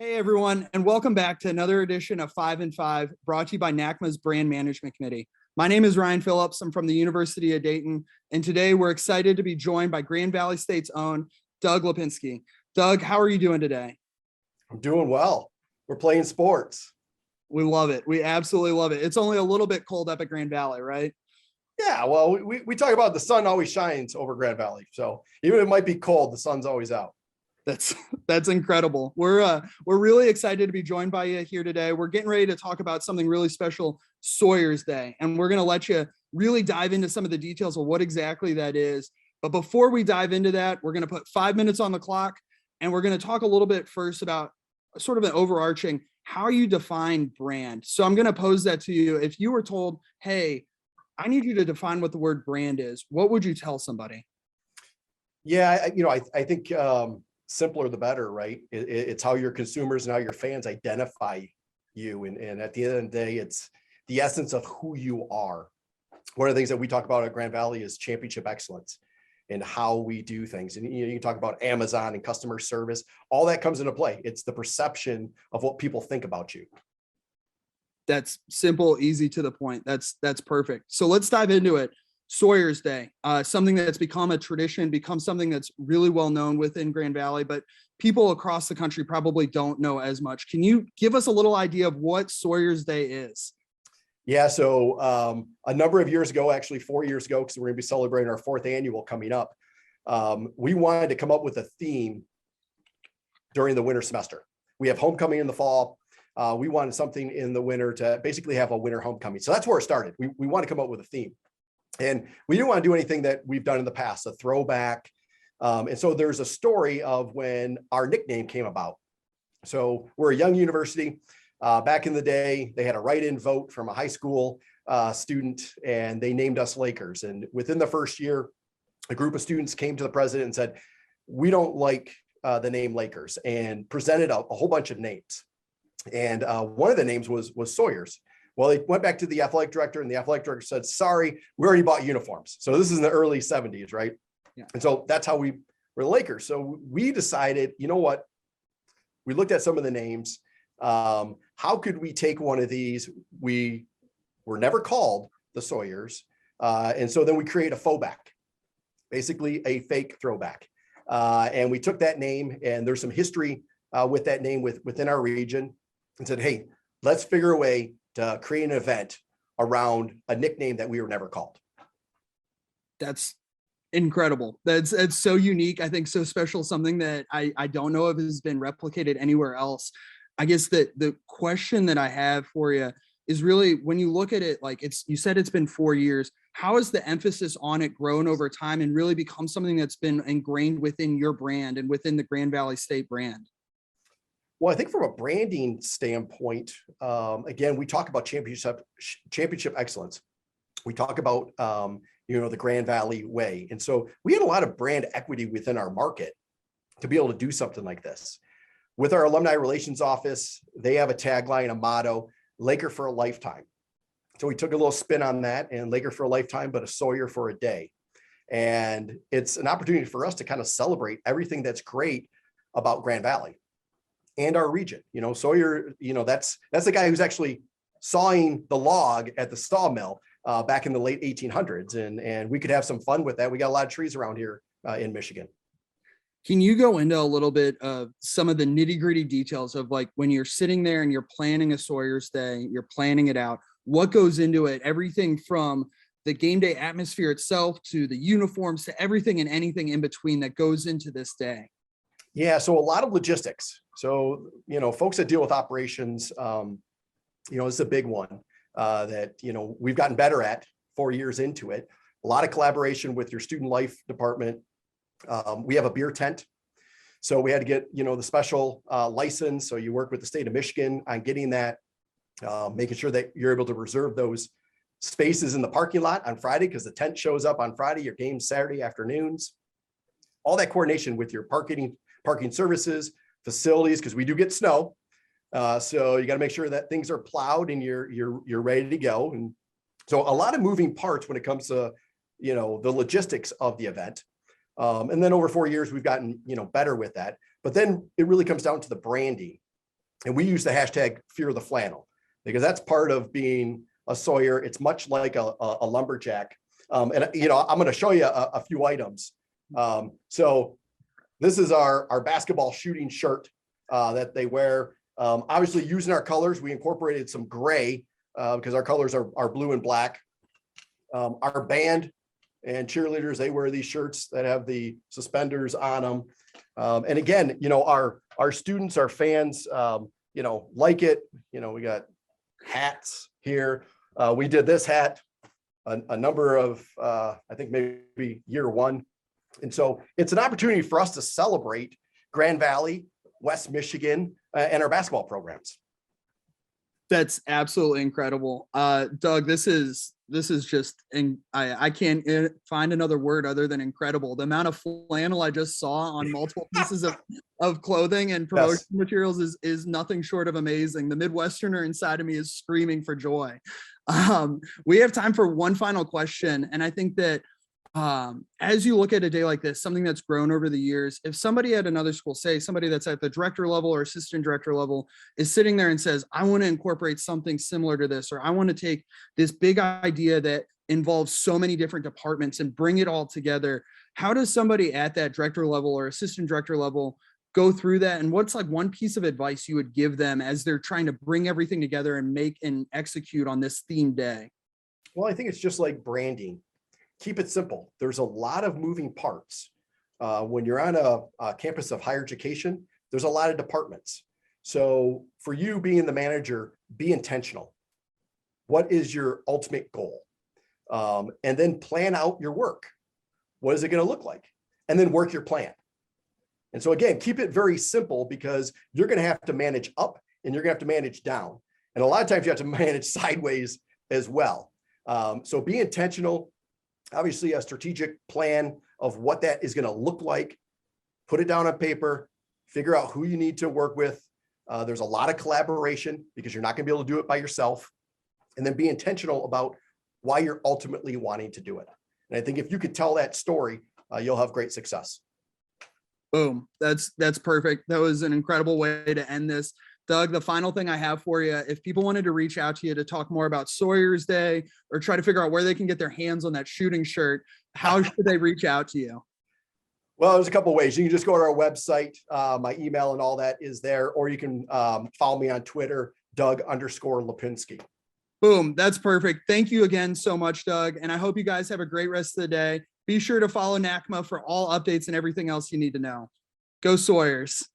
Hey everyone, and welcome back to another edition of 5 and 5, brought to you by NACMA's Brand Management Committee. My name is Ryan Phillips. I'm from the University of Dayton, and today we're excited to be joined by Grand Valley State's own Doug Lipinski. Doug, how are you doing today? I'm doing well. We're playing sports. We love it. We absolutely love it. It's only a little bit cold up at Grand Valley, right? Yeah, well, we talk about the sun always shines over Grand Valley. So even if it might be cold, the sun's always out. That's incredible. We're really excited to be joined by you here today. We're getting ready to talk about something really special, Sawyer's Day, and we're going to let you really dive into some of the details of what exactly that is. But before we dive into that, we're going to put 5 minutes on the clock, and we're going to talk a little bit first about sort of an overarching how you define brand. So I'm going to pose that to you. If you were told, "Hey, I need you to define what the word brand is," what would you tell somebody? Yeah, I think simpler the better, right? It's how your consumers and how your fans identify you. And at the end of the day, it's the essence of who you are. One of the things that we talk about at Grand Valley is championship excellence and how we do things. And you can talk about Amazon and customer service, all that comes into play. It's the perception of what people think about you. That's simple, easy to the point. That's perfect. So let's dive into it. Sawyer's Day, something that's become a tradition, become something that's really well known within Grand Valley, but people across the country probably don't know as much. Can you give us a little idea of what Sawyer's Day is? Yeah, so a number of years ago, actually 4 years ago, because we're going to be celebrating our 4th annual coming up, we wanted to come up with a theme during the winter semester. We have homecoming in the fall. We wanted something in the winter to basically have a winter homecoming. So that's where it started. We want to come up with a theme. And we didn't want to do anything that we've done in the past, a throwback. And so there's a story of when our nickname came about. So we're a young university. Back in the day, they had a write-in vote from a high school student, and they named us Lakers. And within the first year, a group of students came to the president and said, "We don't like the name Lakers," and presented a whole bunch of names. And one of the names was Sawyer's. Well, they went back to the athletic director, and the athletic director said, "Sorry, we already bought uniforms." So this is in the early 70s, right? Yeah. And so that's how we were the Lakers. So we decided, you know what? We looked at some of the names. How could we take one of these? We were never called the Sawyers. And so then we create a faux back, basically a fake throwback. And we took that name, and there's some history with that name within our region, and said, "Hey, let's figure a way to create an event around a nickname that we were never called." That's incredible. That's so unique. I think so special, something that I don't know if has been replicated anywhere else. I guess that the question that I have for you is really, when you look at it, like you said, it's been 4 years. How has the emphasis on it grown over time and really become something that's been ingrained within your brand and within the Grand Valley State brand? Well, I think from a branding standpoint, again, we talk about championship excellence. We talk about, the Grand Valley way. And so we had a lot of brand equity within our market to be able to do something like this. With our alumni relations office, they have a tagline, a motto, "Laker for a lifetime." So we took a little spin on that, and Laker for a lifetime, but a Sawyer for a day. And it's an opportunity for us to kind of celebrate everything that's great about Grand Valley and our region. Sawyer, that's the guy who's actually sawing the log at the sawmill back in the late 1800s. And we could have some fun with that. We got a lot of trees around here in Michigan. Can you go into a little bit of some of the nitty-gritty details of, like, when you're sitting there and you're planning a Sawyer's Day, you're planning it out, what goes into it? Everything from the game day atmosphere itself to the uniforms to everything and anything in between that goes into this day. Yeah, so a lot of logistics. So, folks that deal with operations, it's a big one that, we've gotten better at 4 years into it. A lot of collaboration with your student life department. We have a beer tent. So we had to get, the special license. So you work with the state of Michigan on getting that, making sure that you're able to reserve those spaces in the parking lot on Friday, because the tent shows up on Friday, your game's Saturday afternoons. All that coordination with your parking services, facilities, because we do get snow. So you got to make sure that things are plowed and you're ready to go. And so a lot of moving parts when it comes to, the logistics of the event. And then over 4 years, we've gotten, better with that. But then it really comes down to the branding. And we use the hashtag fear the flannel because that's part of being a Sawyer. It's much like a lumberjack. And you know, I'm going to show you a few items. So this is our basketball shooting shirt that they wear. Obviously using our colors, we incorporated some gray because our colors are blue and black. Our band and cheerleaders, they wear these shirts that have the suspenders on them. And again, you know, our students, our fans, you know, like it. You know, we got hats here. We did this hat a number of, I think maybe year one. And so it's an opportunity for us to celebrate Grand Valley, West Michigan, and our basketball programs. That's absolutely incredible. Doug, this is just, and I can't find another word other than incredible. The amount of flannel I just saw on multiple pieces of clothing and promotion materials is nothing short of amazing. The Midwesterner inside of me is screaming for joy. We have time for one final question. And I think that as you look at a day like this, something that's grown over the years, if somebody at another school, say somebody that's at the director level or assistant director level, is sitting there and says, I want to incorporate something similar to this, or I want to take this big idea that involves so many different departments and bring it all together, how does somebody at that director level or assistant director level go through that? And what's like one piece of advice you would give them as they're trying to bring everything together and make and execute on this theme day? Well, I think it's just like branding. Keep it simple. There's a lot of moving parts. When you're on a campus of higher education, there's a lot of departments. So for you being the manager, be intentional. What is your ultimate goal? And then plan out your work. What is it going to look like? And then work your plan. And so again, keep it very simple because you're going to have to manage up and you're going to have to manage down. And a lot of times you have to manage sideways as well. So be intentional. Obviously a strategic plan of what that is going to look like, put it down on paper, figure out who you need to work with. There's a lot of collaboration because you're not going to be able to do it by yourself, and then be intentional about why you're ultimately wanting to do it. And I think if you could tell that story, you'll have great success. Boom. That's perfect. That was an incredible way to end this. Doug, the final thing I have for you, if people wanted to reach out to you to talk more about Sawyer's Day or try to figure out where they can get their hands on that shooting shirt, how should they reach out to you? Well, there's a couple of ways. You can just go to our website. My email and all that is there, or you can follow me on Twitter, Doug_Lipinski. Boom. That's perfect. Thank you again so much, Doug. And I hope you guys have a great rest of the day. Be sure to follow NACMA for all updates and everything else you need to know. Go Sawyers.